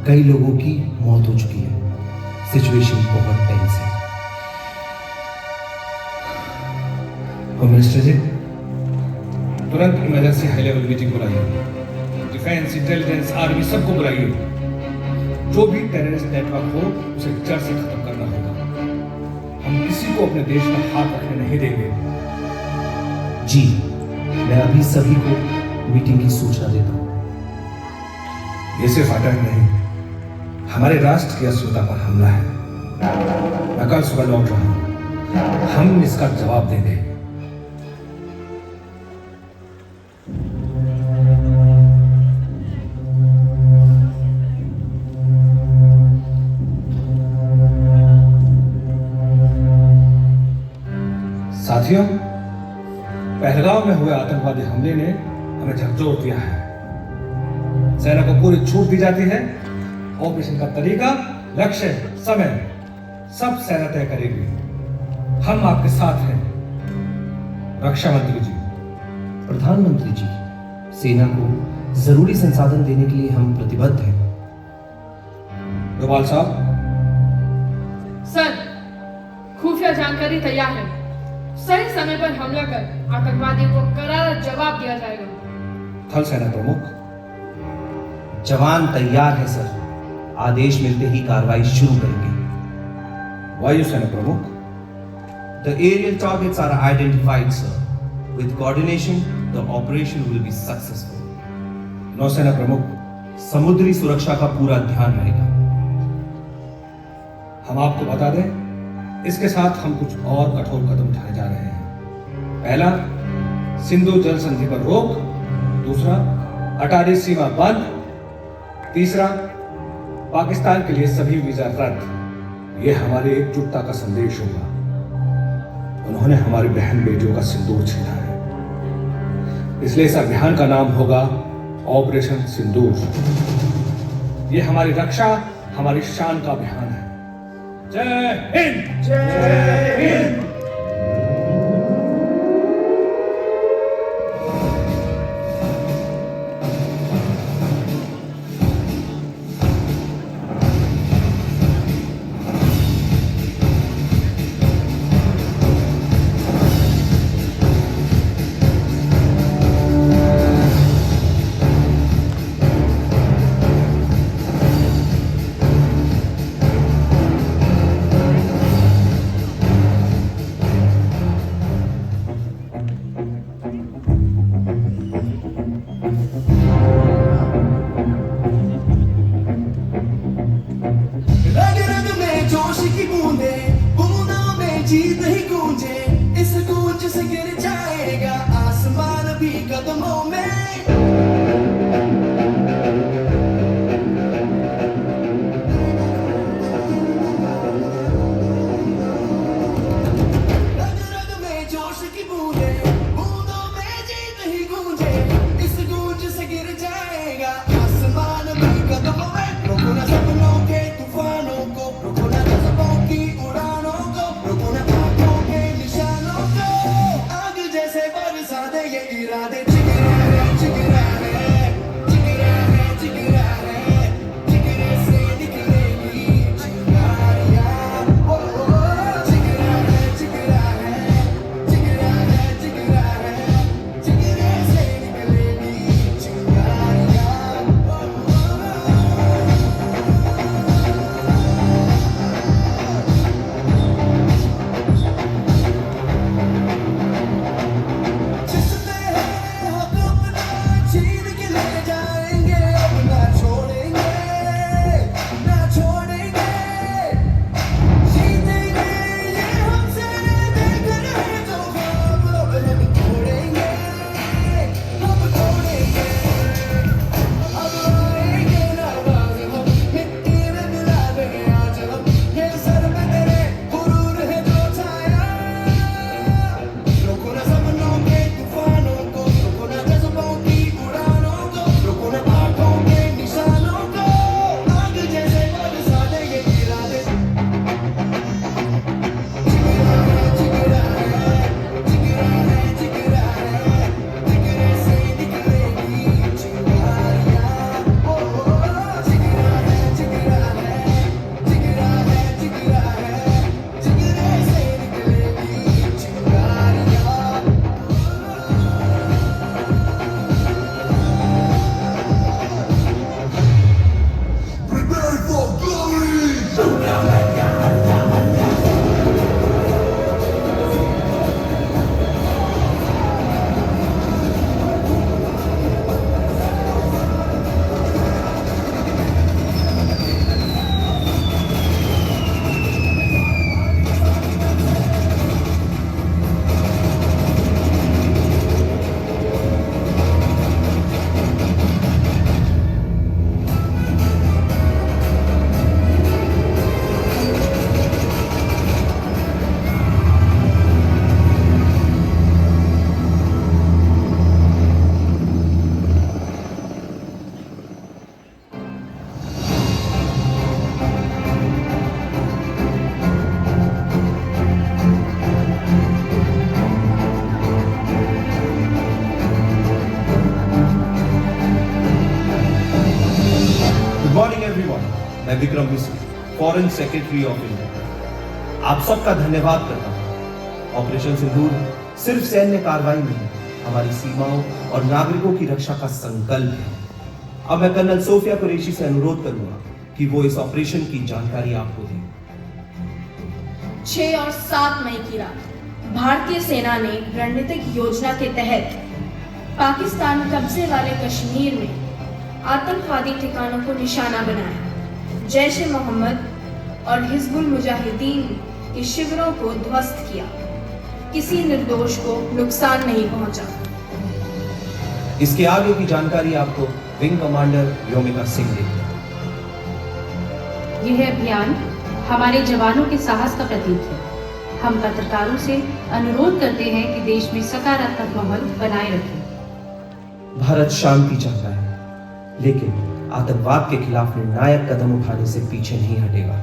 कई लोगों की मौत हो चुकी है। सिचुएशन बहुत टेंस है। होम मिनिस्टर जी, तुरंत इमरजेंसी हाई लेवल मीटिंग बुलाइए। डिफेंस, इंटेलिजेंस, आर्मी सबको बुलाइए। जो भी टेररिस्ट नेटवर्क हो उसे जड़ से खत्म करना होगा। हम किसी को अपने देश में हाथ रखने नहीं देंगे। जी, मैं अभी सभी को मीटिंग की सूचना देता हूं। ये सिर्फ अटैक नहीं, हमारे राष्ट्र की अस्मिता पर हमला है। मैं कल सुबह लौट रहा हूं, हम इसका जवाब देंगे। साथियों, पहलगाम में हुए आतंकवादी हमले ने हमें झकझोर दिया है। सेना को पूरी छूट दी जाती है। ऑपरेशन का तरीका, लक्ष्य, समय सब सेना तय करेगी। हम आपके साथ हैं। रक्षा मंत्री जी। प्रधानमंत्री जी, सेना को जरूरी संसाधन देने के लिए हम प्रतिबद्ध हैं। डोभाल साहब। सर, खुफिया जानकारी तैयार है। सही समय पर हमला कर आतंकवादियों को करारा जवाब दिया जाएगा। थल सेना प्रमुख। जवान तैयार है सर। आदेश मिलते ही कार्रवाई शुरू करेंगे। वायु सेना प्रमुख। The aerial targets are identified, sir. With coordination, the operation will be successful. नौसेना प्रमुख। समुद्री सुरक्षा का पूरा ध्यान रहेगा। हम आपको बता दें, इसके साथ हम कुछ और कठोर कदम उठाने जा रहे हैं। पहला, सिंधु जल संधि पर रोक। दूसरा, अटारी सीमा बंद। तीसरा, पाकिस्तान के लिए सभी वीजा रद्द। यह हमारी एकजुटता का संदेश होगा। उन्होंने हमारी बहन बेटियों का सिंदूर छीना है, इसलिए इस अभियान का नाम होगा ऑपरेशन सिंदूर। यह हमारी रक्षा, हमारी शान का अभियान है। जय हिंद। जय हिंद। जीत ही गूंजे, इस गूंज से गिर जाएगा आसमान भी कदमों में। रग रग में जोश की बूंदे, बूंदों में जीत ही गूंजे, इस गूंज से गिर जाएगा आसमान भी कदमों में। रोको ना सपनों के तूफानों को, रोको ना जज्बों की उड़ानों को, रोको ना आंखों के निशान विक्रम मिश्र, फॉरेन सेक्रेटरी ऑफ इंडिया। आप सबका धन्यवाद करता हूं। ऑपरेशन सिंदूर सिर्फ सैन्य कार्रवाई नहीं, हमारी सीमाओं और नागरिकों की रक्षा का संकल्प है। अब मैं कर्नल सोफिया कुरैशी से अनुरोध करूंगा कि वो इस ऑपरेशन की जानकारी आपको दें। 6 और 7 मई की रात भारतीय सेना ने रणनीतिक योजना के तहत पाकिस्तान कब्जे वाले कश्मीर में आतंकवादी ठिकानों को निशाना बनाया। जैश ए मोहम्मद और हिजबुल मुजाहिदीन के शिविरों को ध्वस्त किया। किसी निर्दोष को नुकसान नहीं पहुंचा। इसके आगे की जानकारी आपको विंग कमांडर व्योमिका सिंह देंगे। यह अभियान हमारे जवानों के साहस का प्रतीक है। हम पत्रकारों से अनुरोध करते हैं कि देश में सकारात्मक माहौल बनाए रखें। भारत शांति चाहता है, लेकिन आतंकवाद के खिलाफ निर्णायक कदम उठाने से पीछे नहीं हटेगा।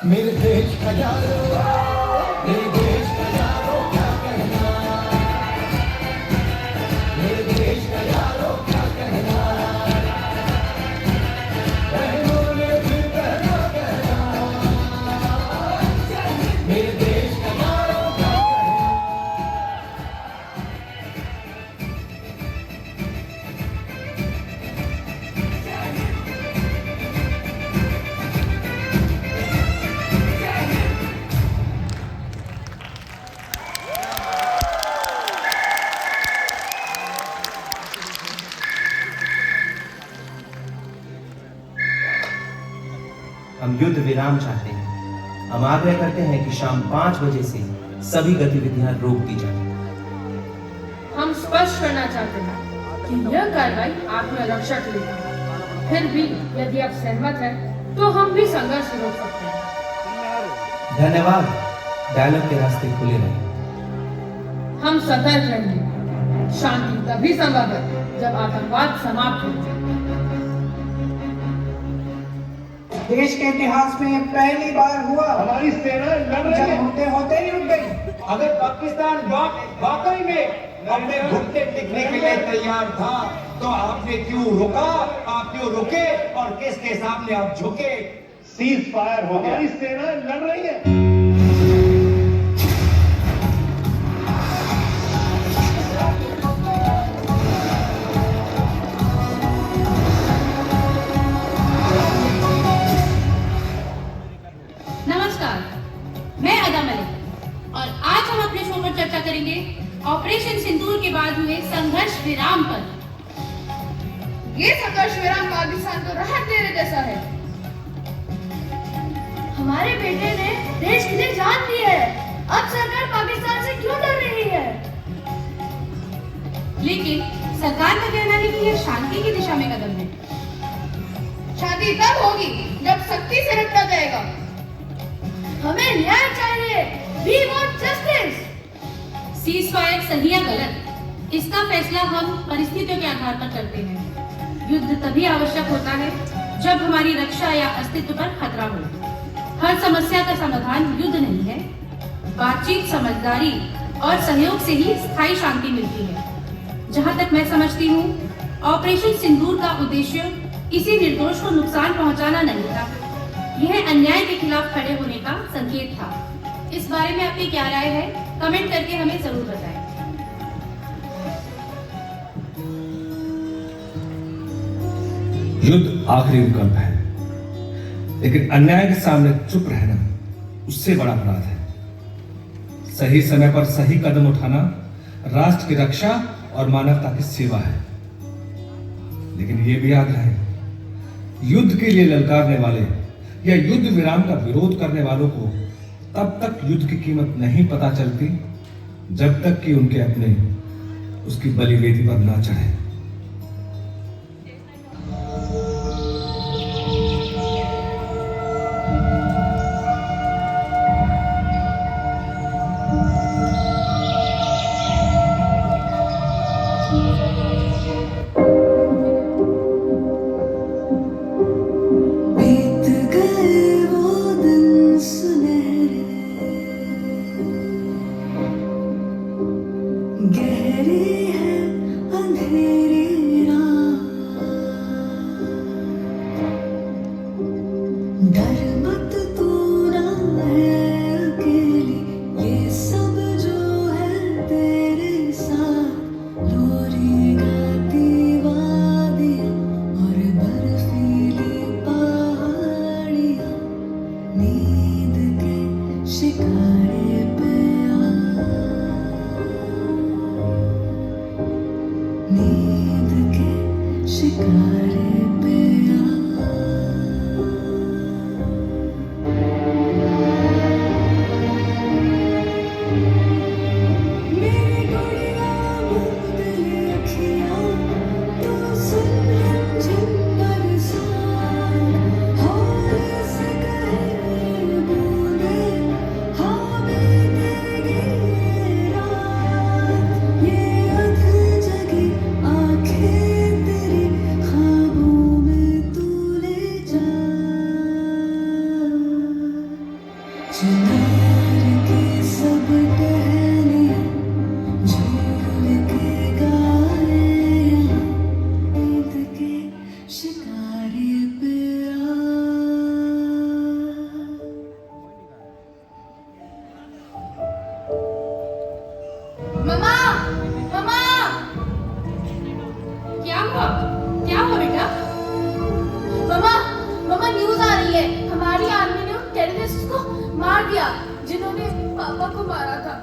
मेरे देश का यारो, मेरे देश का यारो क्या कहना, मेरे देश का यारो क्या कहना, बहनों ने फिर पहना कहना, मेरे देश का यारो क्या कहना। हम युद्ध विराम चाहते हैं। हम आग्रह करते हैं कि शाम 5 बजे से सभी गतिविधियां रोक दी जाए। हम स्पष्ट करना चाहते हैं कि यह कार्रवाई आत्मरक्षा के लिए है। फिर भी यदि आप सहमत हैं, तो हम भी संघर्ष रोक सकते हैं। धन्यवाद। डायलॉग के रास्ते खुले रहे। हम सतर्क रहेंगे। शांति तभी संभव है जब आतंकवाद समाप्त हो जाए। देश के इतिहास में पहली बार हुआ हमारी सेना लड़ रही है। होते होते ही रुक गई। अगर पाकिस्तान वाकई में अपने घुटने टिकने के लिए तैयार था, तो आपने क्यों रुका? आप क्यों रुके और किसके सामने आप झुके? सीज फायर हो गया। हमारी सेना लड़ रही है। मेरा पाकिस्तान को राहत देने जैसा है। हमारे बेटे ने देश के लिए जान दी है। अब सरकार पाकिस्तान से क्यों डर रही है? लेकिन सरकार का कहना है कि यह शांति की दिशा में कदम है। शांति तब होगी जब सख्ती से निपटा जाएगा। हमें न्याय चाहिए। We want justice. सीज़फायर सही या गलत, इसका फैसला हम परिस्थितियों के आधार पर करते हैं। युद्ध तभी आवश्यक होता है जब हमारी रक्षा या अस्तित्व पर खतरा हो। हर समस्या का समाधान युद्ध नहीं है। बातचीत, समझदारी और सहयोग से ही स्थायी शांति मिलती है। जहां तक मैं समझती हूँ, ऑपरेशन सिंदूर का उद्देश्य किसी निर्दोष को नुकसान पहुंचाना नहीं था। यह अन्याय के खिलाफ खड़े होने का संकेत था। इस बारे में आपकी क्या राय है? कमेंट करके हमें जरूर बताएं। युद्ध आखिरी विकल्प है, लेकिन अन्याय के सामने चुप रहना उससे बड़ा अपराध है। सही समय पर सही कदम उठाना राष्ट्र की रक्षा और मानवता की सेवा है। लेकिन यह भी याद रहे, युद्ध के लिए ललकारने वाले या युद्ध विराम का विरोध करने वालों को तब तक युद्ध की कीमत नहीं पता चलती जब तक कि उनके अपने उसकी बलिवेदी पर ना चढ़े। बीत गए वो दिन सुनहरे, गहरी है अंधेरी रात। डर मत तू ना है अकेली, ये सब जो है तेरे साथ। लोरी गाती वादियाँ और बर्फीली पहाड़ियाँ, नींद के शिकारे पे आ, नींद के शिकारे पे आ। मेरी गुड़िया मूंद ले अखियाँ, तो सुन रिमझिम बरसात। हौले से कहे बूंदें, हाँ बीतेगी ये रात। ये अधजगी आँखें तेरी ख्वाबों में तू ले जा। चिनार की सब टहनियाँ झूल के गाए यहाँ, नींद के शिकारे पे आ। मम्मा, मम्मा, क्या हुआ? क्या हुआ बेटा? मम्मा, मम्मा न्यूज़ आ रही है। हमारी आर्मी ने उन टेररिस्ट को मार दिया जिन्होंने पापा को मारा था।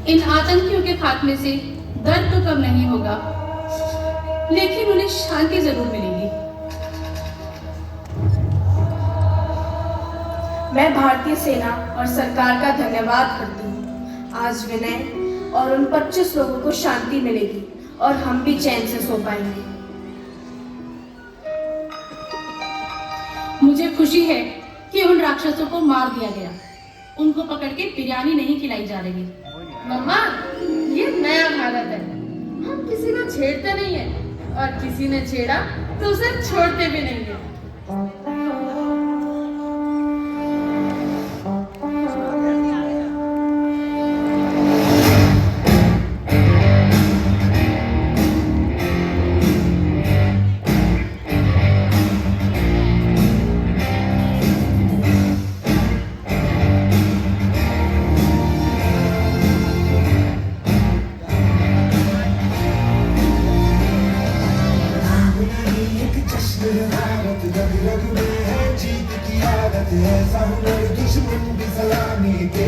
इन आतंकियों के खात्मे से दर्द तो कम नहीं होगा, लेकिन उन्हें शांति जरूर मिलेगी। मैं भारतीय सेना और सरकार का धन्यवाद करती हूँ। आज विनय और उन 25 लोगों को शांति मिलेगी और हम भी चैन से सो पाएंगे। मुझे खुशी है कि उन राक्षसों को मार दिया गया। उनको पकड़ के बिरयानी नहीं खिलाई जा रही। मम्मा, ये नया भारत है। हम किसी को छेड़ते नहीं है, और किसी ने छेड़ा तो उसे छोड़ते भी नहीं है। भारत रग रग में है, जीत की आदत है, सामने दुश्मन की सलामी दे।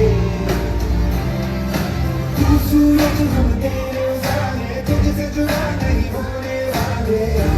तू सूरज हम तेरे उजाले, तुझसे मुझे